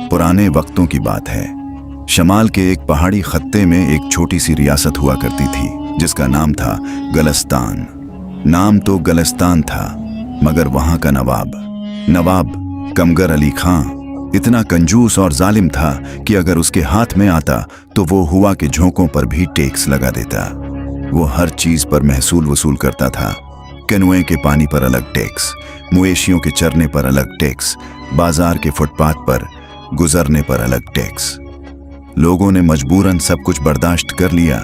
पुराने वक्तों की बात है। शमाल के एक पहाड़ी खत्ते में एक छोटी सी रियासत हुआ करती थी जिसका नाम था गलस्तान। नाम तो गलस्तान था, मगर वहां का नवाब कमगर अली खां इतना कंजूस और जालिम था कि अगर उसके हाथ में आता तो वो हुआ के झोंकों पर भी टैक्स लगा देता। वो हर चीज पर महसूल वसूल करता था। कैनुए के पानी पर अलग टैक्स, मवेशियों के चरने पर अलग टैक्स, बाजार के फुटपाथ पर गुजरने पर अलग टैक्स। लोगों ने मजबूरन सब कुछ बर्दाश्त कर लिया,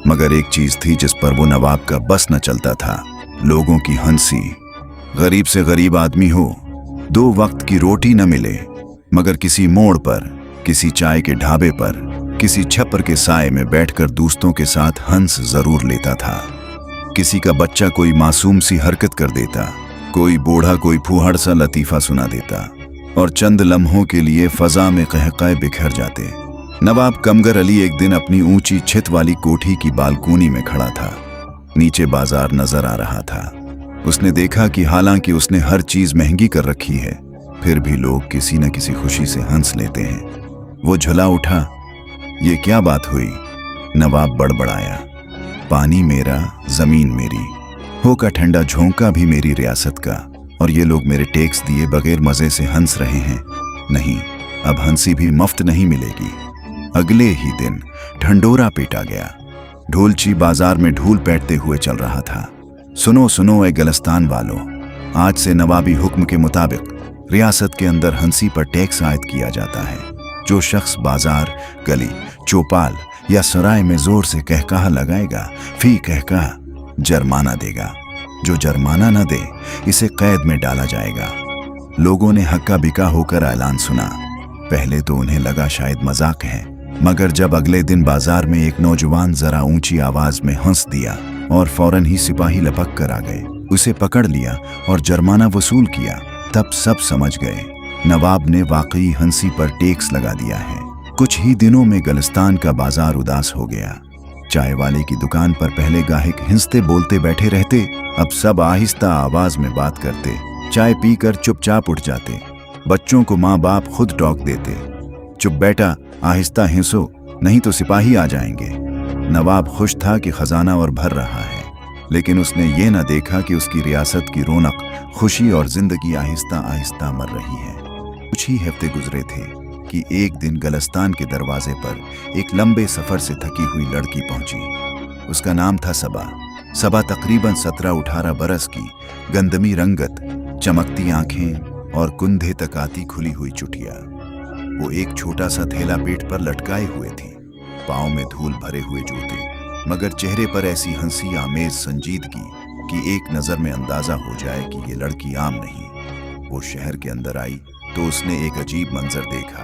मगर एक चीज थी जिस पर वो नवाब का बस न चलता था, लोगों की हंसी। गरीब से गरीब आदमी हो, 2 वक्त की रोटी न मिले, मगर किसी मोड़ पर, किसी चाय के ढाबे पर, किसी छप्पर के साए में बैठकर दोस्तों के साथ हंस जरूर लेता था। किसी का बच्चा कोई मासूम सी हरकत कर देता, कोई बूढ़ा कोई फूहड़ सा लतीफा सुना देता, और चंद लम्हों के लिए फजा में कहकाए बिखर जाते। नवाब कमगर अली एक दिन अपनी ऊंची छत वाली कोठी की बालकोनी में खड़ा था। नीचे बाजार नजर आ रहा था। उसने देखा कि हालांकि उसने हर चीज महंगी कर रखी है, फिर भी लोग किसी न किसी खुशी से हंस लेते हैं। वो झुला उठा। ये क्या बात हुई? नवाब बड़बड़ाया। पानी मेरा, जमीन मेरी, होका ठंडा झोंका भी मेरी रियासत का, और ये लोग मेरे टैक्स दिए बगैर मजे से हंस रहे हैं। नहीं, अब हंसी भी मुफ्त नहीं मिलेगी। अगले ही दिन ढंडोरा पीटा गया। ढोलची बाजार में ढूल पैटते हुए चल रहा था। सुनो सुनो ए गलस्तान वालों, आज से नवाबी हुक्म के मुताबिक रियासत के अंदर हंसी पर टैक्स आयद किया जाता है। जो शख्स बाजार, गली, चौपाल या सराय में जोर से कहकाहा लगाएगा, फी कहकाहा जुर्माना देगा। जो जुर्माना न दे, इसे कैद में डाला जाएगा। लोगों ने हक्का बिका होकर ऐलान सुना। पहले तो उन्हें लगा शायद मजाक है, मगर जब अगले दिन बाजार में एक नौजवान जरा ऊंची आवाज में हंस दिया और फौरन ही सिपाही लपक कर आ गए, उसे पकड़ लिया और जुर्माना वसूल किया, तब सब समझ गए नवाब ने वाकई हंसी पर टैक्स लगा दिया है। कुछ ही दिनों में गलस्तान का बाजार उदास हो गया। चाय वाले की दुकान पर पहले गाहक हिंसते बोलते बैठे रहते, अब सब आहिस्ता आवाज में बात करते, चाय पीकर चुपचाप उठ जाते। बच्चों को माँ बाप खुद टोक देते, चुप बेटा, आहिस्ता हिंसो, नहीं तो सिपाही आ जाएंगे। नवाब खुश था कि खजाना और भर रहा है, लेकिन उसने ये न देखा कि उसकी रियासत की रौनक, खुशी और जिंदगी आहिस्ता आहिस्ता मर रही है। कुछ ही हफ्ते गुजरे थे कि एक दिन गलस्तान के दरवाजे पर एक लंबे सफर से थकी हुई लड़की पहुंची। उसका नाम था सबा। सबा तकरीबन 17-18 बरस की, गंदमी रंगत, चमकती आंखें और कुंधे तक आती खुली हुई चुटिया। वो एक छोटा सा थैला पेट पर लटकाए हुए थी, पाँव में धूल भरे हुए जूते, मगर चेहरे पर ऐसी हंसी आमेज संजीदगी कि एक नजर में अंदाजा हो जाए कि ये लड़की आम नहीं। वो शहर के अंदर आई तो उसने एक अजीब मंजर देखा।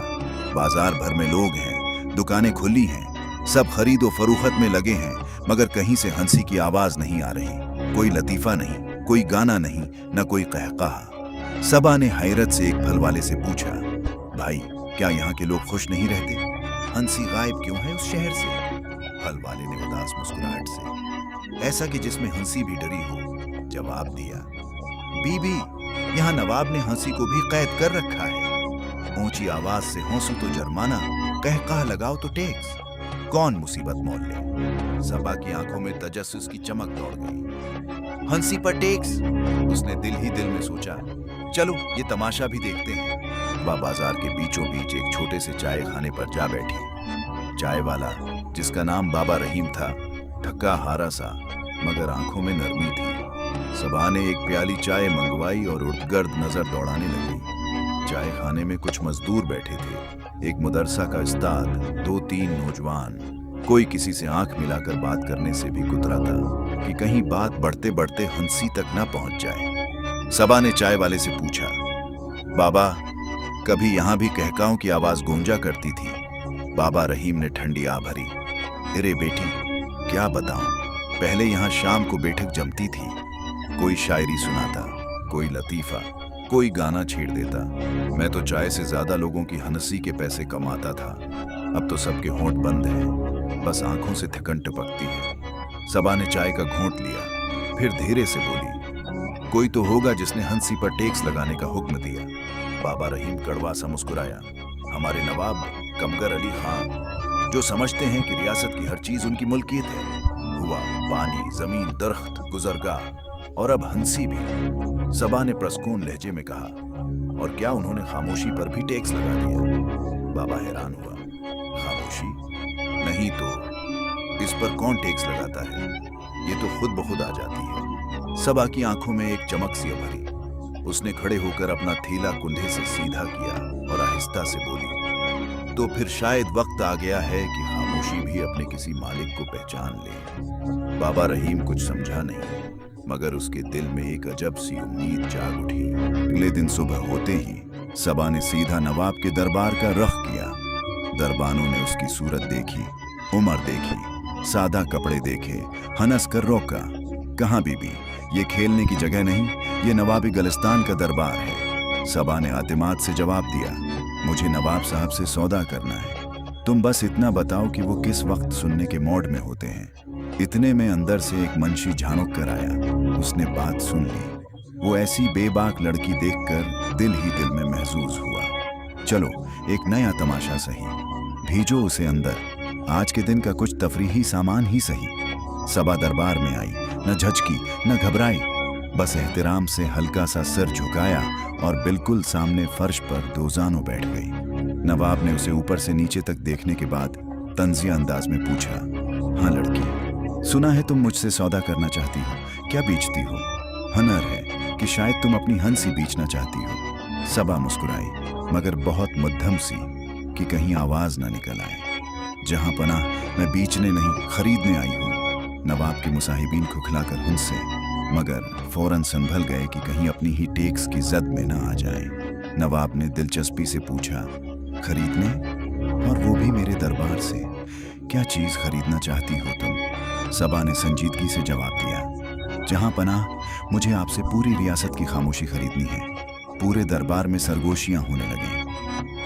बाजार भर में लोग हैं, दुकानें खुली हैं, सब खरीदो फरोख्त में लगे हैं, मगर कहीं से हंसी की आवाज नहीं आ रही। कोई लतीफा नहीं, कोई गाना नहीं, न कोई कहकाहा। सबा ने हैरत से एक फल वाले से पूछा, भाई क्या यहाँ के लोग खुश नहीं रहते? हंसी गायब क्यों है उस शहर से? फल वाले ने उदास मुस्कुराहट से, ऐसा कि जिसमें हंसी भी डरी हो, जवाब दिया, बीबी, यहाँ नवाब ने हंसी को भी कैद कर रखा है। ऊंची आवाज से हंसू तो जुर्माना, कहकाहा लगाओ तो टैक्स, कौन मुसीबत मोल ले? सबा की आंखों में तजस्सुस की चमक दौड़ गई। हंसी पर टैक्स, उसने दिल ही दिल में सोचा, चलो ये तमाशा भी देखते हैं। वह बाजार के बीचों बीच एक छोटे से चाय खाने पर जा बैठी। चाय वाला, जिसका नाम बाबा रहीम था, थका हारा सा, मगर आंखों में नरमी थी। सबा ने एक प्याली चाय मंगवाई और उर्दगर्द नजर दौड़ाने लगी। चाय खाने में कुछ मजदूर बैठे थे, एक मदरसा का उस्ताद, 2-3 नौजवान। कोई किसी से आंख मिलाकर बात करने से भी कुतरा था कि कहीं बात बढ़ते बढ़ते हंसी तक ना पहुंच जाए। सबा ने चाय वाले से पूछा, बाबा, कभी यहां भी कहकाओं की आवाज गूंजा करती थी? बाबा रहीम ने ठंडी आ भरी, अरे बेटी, क्या बताऊं, पहले यहाँ शाम को बैठक जमती थी। कोई शायरी सुनाता, कोई लतीफा, कोई गाना छेड़ देता। मैं तो चाय से ज्यादा लोगों की हंसी के पैसे कमाता था। अब तो सबके होंठ बंद हैं, बस आंखों से थकन टपकती है। सबा ने चाय का घूंट लिया, फिर धीरे से बोली, कोई तो होगा जिसने हंसी पर टैक्स लगाने का हुक्म दिया। बाबा रहीम कड़वा सा मुस्कुराया, हमारे नवाब कमगर अली खान, जो समझते हैं कि रियासत की हर चीज उनकी मुल्कियत है, हुआ पानी, जमीन, दरख्त, गुजरगाह और अब हंसी भी। सबा ने प्रस्कून लहजे में कहा, और क्या उन्होंने खामोशी पर भी टैक्स लगा दिया? बाबा हैरान हुआ। खामोशी? नहीं तो इस पर कौन टैक्स लगाता है? ये तो खुद ब खुद आ जाती है। सबा की आंखों में एक चमक सी भरी। उसने खड़े होकर अपना थैला कुंधे से सीधा किया और आहिस्ता से बोली, तो फिर शायद वक्त आ गया है कि खामोशी भी अपने किसी मालिक को पहचान ले। बाबा रहीम कुछ समझा नहीं, मगर उसके दिल में एक अजब सी उम्मीद जाग उठी। अगले दिन सुबह होते ही सबा ने सीधा नवाब के दरबार का रुख किया। दरबानों ने उसकी सूरत देखी, उम्र देखी, सादा कपड़े देखे, हंस कर रोका। कहाँ बीबी, ये खेलने की जगह नहीं, ये नवाबी गलिस्तान का दरबार है। सबा ने आतिमाद से जवाब दिया, मुझे नवाब साहब से सौदा करना है। तुम बस इतना बताओ कि वो किस वक्त सुनने के मोड में होते हैं। इतने में अंदर से एक मुंशी झांक कर आया। उसने बात सुन ली। वो ऐसी बेबाक लड़की देखकर दिल ही दिल में महजूज हुआ। चलो एक नया तमाशा सही, भेजो उसे अंदर। आज के दिन का कुछ तफरीही सामान ही सही। सबा दरबार में आई, न झचकी न घबराई, बस एहतराम से हल्का सा सिर झुकाया और बिल्कुल सामने फर्श पर दोजानो बैठ गई। नवाब ने उसे ऊपर से नीचे तक देखने के बाद तंजिया अंदाज में पूछा, हाँ लड़की, सुना है तुम मुझसे सौदा करना चाहती हो, क्या बेचती हो? हनर है कि शायद तुम अपनी हंसी बेचना चाहती हो। सबा मुस्कुराई, मगर बहुत मध्यम सी, कि कहीं आवाज ना निकल आए। जहां पनाह, मैं बेचने नहीं खरीदने आई हूं। नवाब के मुसाहिबीन खुखलाकर उनसे, मगर फौरन संभल गए कि कहीं अपनी ही टैक्स की जद में ना आ जाए। नवाब ने दिलचस्पी से पूछा, खरीदने? और वो भी मेरे दरबार से? क्या चीज खरीदना चाहती हो तुम? सबा ने संजीदगी से जवाब दिया, जहां पनाह, मुझे आपसे पूरी रियासत की खामोशी खरीदनी है। पूरे दरबार में सरगोशियां होने लगी।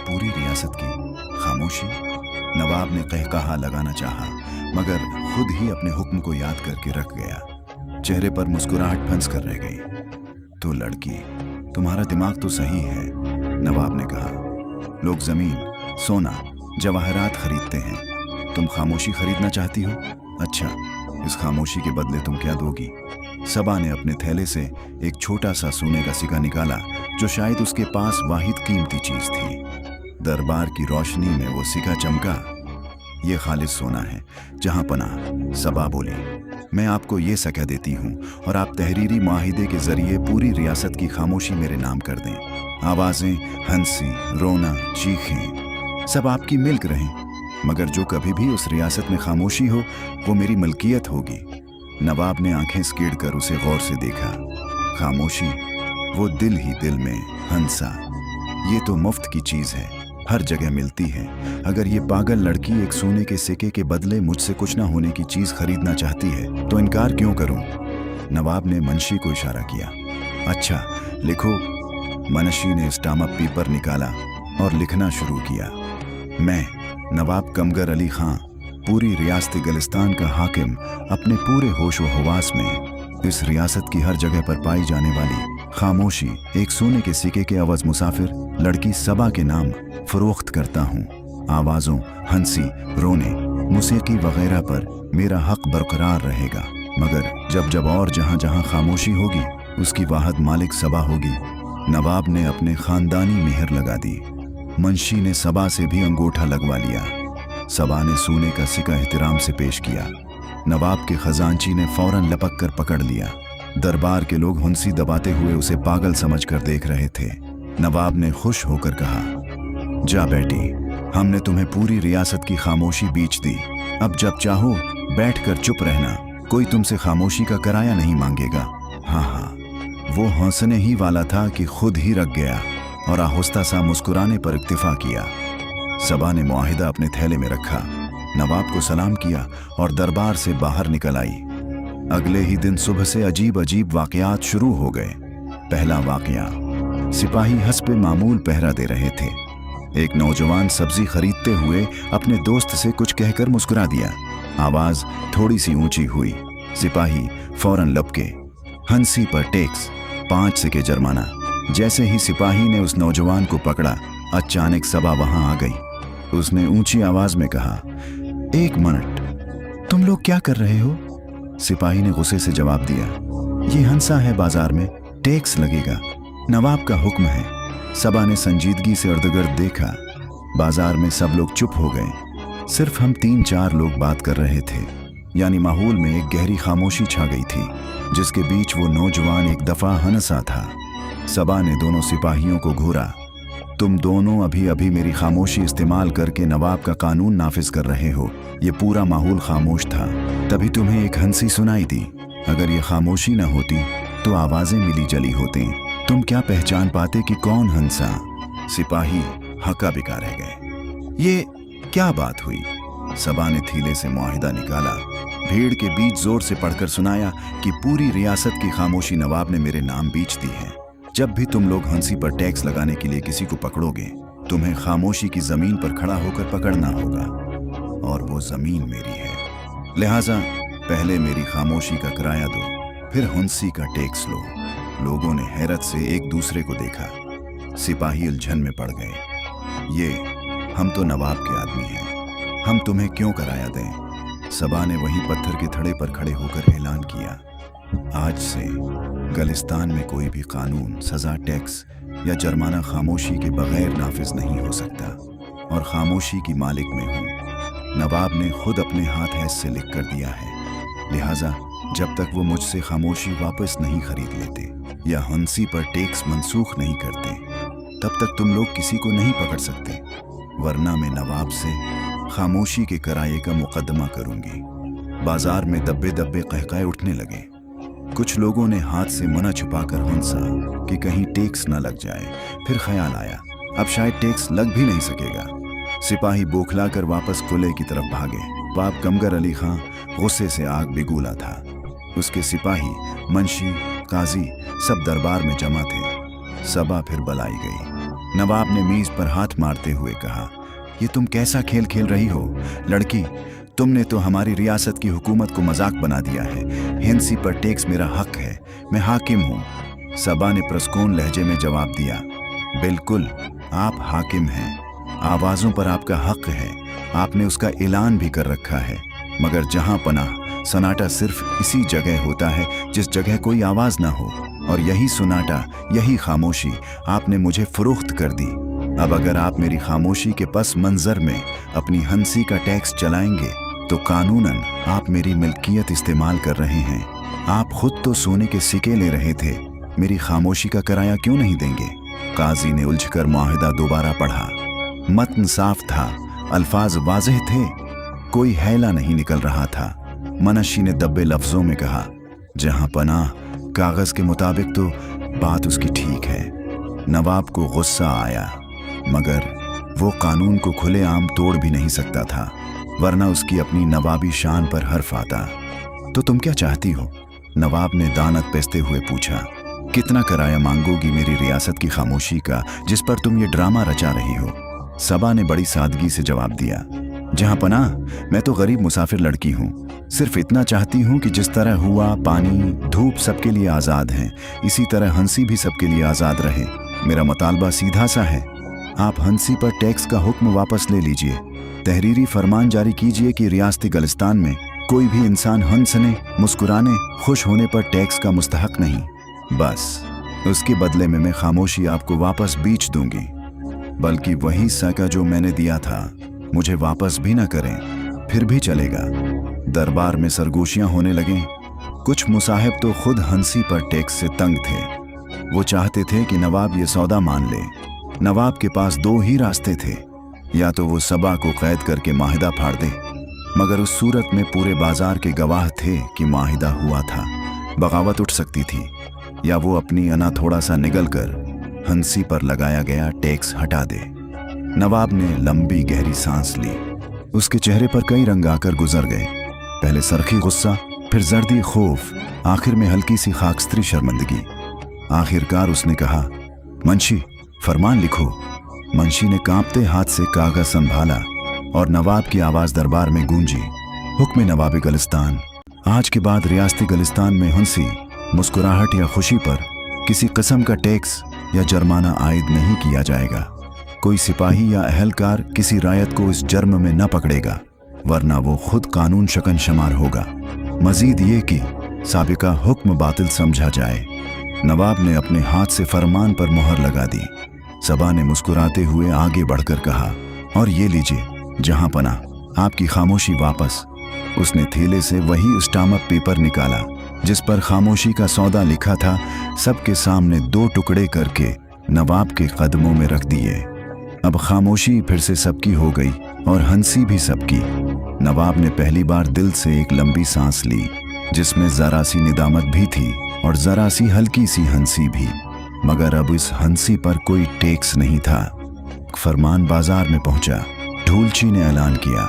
पूरी रियासत की खामोशी? नवाब ने कहकहा लगाना चाहा, मगर खुद ही अपने हुक्म को याद करके रख गया। चेहरे पर मुस्कुराहट फंस कर रह गई। तो लड़की, तुम्हारा दिमाग तो सही है, नवाब ने कहा। लोग जमीन, सोना, जवाहरात खरीदते हैं, तुम खामोशी खरीदना चाहती हो? अच्छा, इस खामोशी के बदले तुम क्या दोगी? सबा ने अपने थैले से एक छोटा सा सोने का सिक्का निकाला, जो शायद उसके पास वाहिद कीमती चीज थी। दरबार की रोशनी में वो सिक्का चमका। ये खालिस सोना है, जहां पनाह। सबा बोली, मैं आपको ये सका देती हूँ और आप तहरीरी मुआहिदे के जरिए पूरी रियासत की खामोशी मेरे नाम कर दें। आवाजें, हंसी, रोना, चीखें, सब आपकी मिल्क रहें, मगर जो कभी भी उस रियासत में खामोशी हो, वो मेरी मलकियत होगी। नवाब ने आंखें स्कीड़ कर उसे गौर से देखा। खामोशी? वो दिल ही दिल में हंसा। ये तो मुफ्त की चीज है, हर जगह मिलती है। अगर ये पागल लड़की एक सोने के सिक्के के बदले मुझसे कुछ ना होने की चीज खरीदना चाहती है, तो इनकार क्यों करूं? नवाब ने मुंशी को इशारा किया। अच्छा, लिखो। मुंशी ने स्टाम्प पेपर निकाला और लिखना शुरू किया। मैं, नवाब कमगर अली खां, पूरी रियासत गलिस्तान का हाकिम, अपने पूरे होश व हवास में इस रियासत की हर जगह पर पाई जाने वाली खामोशी, एक सोने के सिक्के के अवज मुसाफिर लड़की सबा के नाम फरोख्त करता हूँ। आवाजों, हंसी, रोने, मौसीकी वगैरह पर मेरा हक बरकरार रहेगा, मगर जब जब और जहाँ जहाँ खामोशी होगी, उसकी वाहद मालिक सबा होगी। नवाब ने अपने खानदानी मेहर लगा दी। मुंशी ने सबा से भी अंगूठा लगवा लिया। सबा ने सोने का सिक्का एहतराम से पेश किया। नवाब के खजांची ने फौरन लपक कर पकड़ लिया। दरबार के लोग हुंसी दबाते हुए उसे पागल समझकर देख रहे थे। नवाब ने खुश होकर कहा, जा बेटी, हमने तुम्हें पूरी रियासत की खामोशी बेच दी। अब जब चाहो बैठकर चुप रहना, कोई तुमसे खामोशी का किराया नहीं मांगेगा। हाँ हाँ, वो हंसने ही वाला था कि खुद ही रख गया और आहिस्ता सा मुस्कुराने पर इक्तिफा किया। सबा ने मुआहिदा अपने थैले में रखा, नवाब को सलाम किया और दरबार से बाहर निकल आई। अगले ही दिन सुबह से अजीब अजीब वाकयात शुरू हो गए। पहला वाकया, सिपाही हस्बे मामूल पहरा दे रहे थे। एक नौजवान सब्जी खरीदते हुए अपने दोस्त से कुछ कहकर मुस्कुरा दिया। आवाज थोड़ी सी ऊंची हुई। सिपाही फौरन लपके। हंसी पर टैक्स, 5 सिक्के जुर्माना। जैसे ही सिपाही ने उस नौजवान को पकड़ा, अचानक सबा वहां आ गई। उसने ऊंची आवाज में कहा, एक मिनट, तुम लोग क्या कर रहे हो? सिपाही ने गुस्से से जवाब दिया, ये हंसा है, बाजार में टैक्स लगेगा, नवाब का हुक्म है। सबा ने संजीदगी से इर्द-गिर्द देखा। बाजार में सब लोग चुप हो गए। सिर्फ हम 3-4 लोग बात कर रहे थे, यानी माहौल में एक गहरी खामोशी छा गई थी, जिसके बीच वो नौजवान एक दफा हंसा था। सबा ने दोनों सिपाहियों को घूरा, तुम दोनों अभी अभी मेरी खामोशी इस्तेमाल करके नवाब का कानून नाफिज कर रहे हो। ये पूरा माहौल खामोश था, तभी तुम्हें एक हंसी सुनाई दी। अगर ये खामोशी न होती तो आवाजें मिली जली होती, तुम क्या पहचान पाते कि कौन हंसा? सिपाही हक्का बिका रह गए। ये क्या बात हुई? सबा ने थीले से मुआहिदा निकाला, भीड़ के बीच जोर से पढ़कर सुनाया कि पूरी रियासत की खामोशी नवाब ने मेरे नाम बीच दी है। जब भी तुम लोग हंसी पर टैक्स लगाने के लिए किसी को पकड़ोगे, तुम्हें खामोशी की जमीन पर खड़ा होकर पकड़ना होगा, और वो जमीन मेरी है। लिहाजा पहले मेरी खामोशी का किराया दो, फिर हंसी का टैक्स लो। लोगों ने हैरत से एक दूसरे को देखा। सिपाही उलझन में पड़ गए। ये हम तो नवाब के आदमी हैं, हम तुम्हें क्यों किराया दें? सबा ने वहीं पत्थर के थड़े पर खड़े होकर ऐलान किया, आज से गलिस्तान में कोई भी कानून, सजा, टैक्स या जुर्माना खामोशी के बगैर नाफिज नहीं हो सकता, और खामोशी की मालिक मैं हूँ। नवाब ने खुद अपने हाथ हैस से लिख कर दिया है। लिहाजा जब तक वो मुझसे खामोशी वापस नहीं खरीद लेते या हंसी पर टैक्स मनसूख नहीं करते, तब तक तुम लोग किसी को नहीं पकड़ सकते, वरना मैं नवाब से खामोशी के किराए का मुकदमा करूंगी। बाजार में दब्बे दब्बे कहकाए उठने लगे। कुछ लोगों ने हाथ से मुना छुपाकर हंसा कि कहीं टैक्स न लग जाए। फिर ख्याल आया, अब शायद टैक्स लग भी नहीं सकेगा। सिपाही बौखलाकर वापस किले की तरफ भागे। बाप कमगर अली खां गुस्से से आग बिगूला था। उसके सिपाही, मंशी, काजी सब दरबार में जमा थे। सबा फिर बुलाई गई। नवाब ने मीज पर हाथ मारते हुए कहा, ये तुम कैसा खेल खेल रही हो लड़की? तुमने तो हमारी रियासत की हुकूमत को मजाक बना दिया है। हंसी पर टैक्स मेरा हक है, मैं हाकिम हूँ। सबा ने प्रस्कून लहजे में जवाब दिया, बिल्कुल, आप हाकिम हैं, आवाज़ों पर आपका हक है, आपने उसका ऐलान भी कर रखा है। मगर जहाँ पनाह सन्नाटा सिर्फ इसी जगह होता है जिस जगह कोई आवाज़ ना हो, और यही सन्नाटा, यही खामोशी आपने मुझे फरोख्त कर दी। अब अगर आप मेरी खामोशी के पस मंजर में अपनी हंसी का टैक्स चलाएंगे तो कानूनन आप मेरी मिल्कियत इस्तेमाल कर रहे हैं। आप खुद तो सोने के सिक्के ले रहे थे, मेरी खामोशी का किराया क्यों नहीं देंगे? काजी ने उलझकर मुआहिदा दोबारा पढ़ा। मतन साफ था, अल्फाज वाज़ेह थे, कोई हैला नहीं निकल रहा था। मनशी ने दब्बे लफ्जों में कहा, जहां पनाह कागज के मुताबिक तो बात उसकी ठीक है। नवाब को गुस्सा आया, मगर वो कानून को खुलेआम तोड़ भी नहीं सकता था, वरना उसकी अपनी नवाबी शान पर हर्फ आता। तो तुम क्या चाहती हो? नवाब ने दानत पेसते हुए पूछा। कितना किराया मांगोगी मेरी रियासत की खामोशी का, जिस पर तुम ये ड्रामा रचा रही हो? सबा ने बड़ी सादगी से जवाब दिया, जहां पनाह, मैं तो गरीब मुसाफिर लड़की हूँ, सिर्फ इतना चाहती हूँ कि जिस तरह हुआ, पानी, धूप सबके लिए आज़ाद हैं, इसी तरह हंसी भी सबके लिए आज़ाद रहे। मेरा मुतालबा सीधा सा है, आप हंसी पर टैक्स का हुक्म वापस ले लीजिए। तहरीरी फरमान जारी कीजिए कि रियासती गलिस्तान में कोई भी इंसान हंसने, मुस्कुराने, खुश होने पर टैक्स का मुस्तहक नहीं। बस उसके बदले में मैं खामोशी आपको वापस बेच दूंगी, बल्कि वही सका जो मैंने दिया था मुझे वापस भी ना करें, फिर भी चलेगा। दरबार में सरगोशियां होने लगें। कुछ मुसाहिब तो खुद हंसी पर टैक्स से तंग थे। वो चाहते थे कि नवाब ये सौदा मान ले। नवाब के पास दो ही रास्ते थे, या तो वो सबा को कैद करके माहिदा फाड़ दे, मगर उस सूरत में पूरे बाजार के गवाह थे कि माहिदा हुआ था, बगावत उठ सकती थी, या वो अपनी अना थोड़ा सा निगल कर हंसी पर लगाया गया टैक्स हटा दे। नवाब ने लंबी गहरी सांस ली। उसके चेहरे पर कई रंग आकर गुजर गए। पहले सरखी गुस्सा, फिर जर्दी खौफ, आखिर में हल्की सी खाकस्तरी शर्मिंदगी। आखिरकार उसने कहा, मंशी, फरमान लिखो। मंशी ने कांपते हाथ से कागज संभाला और नवाब की आवाज दरबार में गूंजी। हुक्म नवाब गलिस्तान, आज के बाद रियासती गलिस्तान में हंसी, मुस्कुराहट या खुशी पर किसी किस्म का टैक्स या जुर्माना आयद नहीं किया जाएगा। कोई सिपाही या अहलकार किसी रायत को इस जुर्म में न पकड़ेगा, वरना वो खुद कानून शकन शुमार होगा। मजीद ये कि साबिका हुक्म बातिल समझा जाए। नवाब ने अपने हाथ से फरमान पर मोहर लगा दी। सबा ने मुस्कुराते हुए आगे बढ़कर कहा, और ये लीजिए जहां पना, आपकी खामोशी वापस। उसने थैले से वही स्टाम्प पेपर निकाला जिस पर खामोशी का सौदा लिखा था, सबके सामने 2 टुकड़े करके नवाब के कदमों में रख दिए। अब खामोशी फिर से सबकी हो गई और हंसी भी सबकी। नवाब ने पहली बार दिल से एक लंबी सांस ली, जिसमें जरा सी निदामत भी थी और जरा सी हल्की सी हंसी भी, मगर अब इस हंसी पर कोई टैक्स नहीं था। फरमान बाजार में पहुंचा। ढूलची ने ऐलान किया,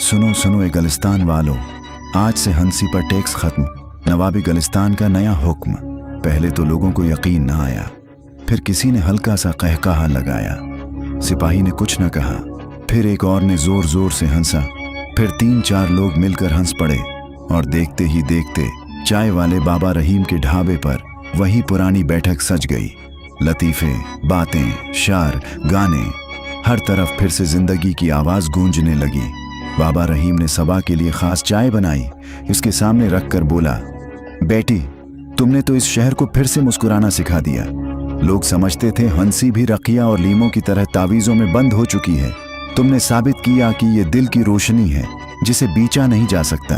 सुनो सुनो ए गलिस्तान वालों, आज से हंसी पर टैक्स खत्म। नवाबी गलिस्तान का नया हुक्म। पहले तो लोगों को यकीन ना आया, फिर किसी ने हल्का सा कहकहा लगाया। सिपाही ने कुछ न कहा, फिर एक और ने जोर जोर से हंसा, फिर 3-4 लोग मिलकर हंस पड़े और देखते ही देखते चाय वाले बाबा रहीम के ढाबे पर वही पुरानी बैठक सज गई। लतीफे, बातें, शार, गाने, हर तरफ फिर से जिंदगी की आवाज गूंजने लगी। बाबा रहीम ने सबा के लिए खास चाय बनाई, उसके सामने रखकर बोला, बेटी, तुमने तो इस शहर को फिर से मुस्कुराना सिखा दिया। लोग समझते थे हंसी भी रकिया और लीमों की तरह तावीज़ों में बंद हो चुकी है। तुमने साबित किया कि ये दिल की रोशनी है जिसे बीचा नहीं जा सकता।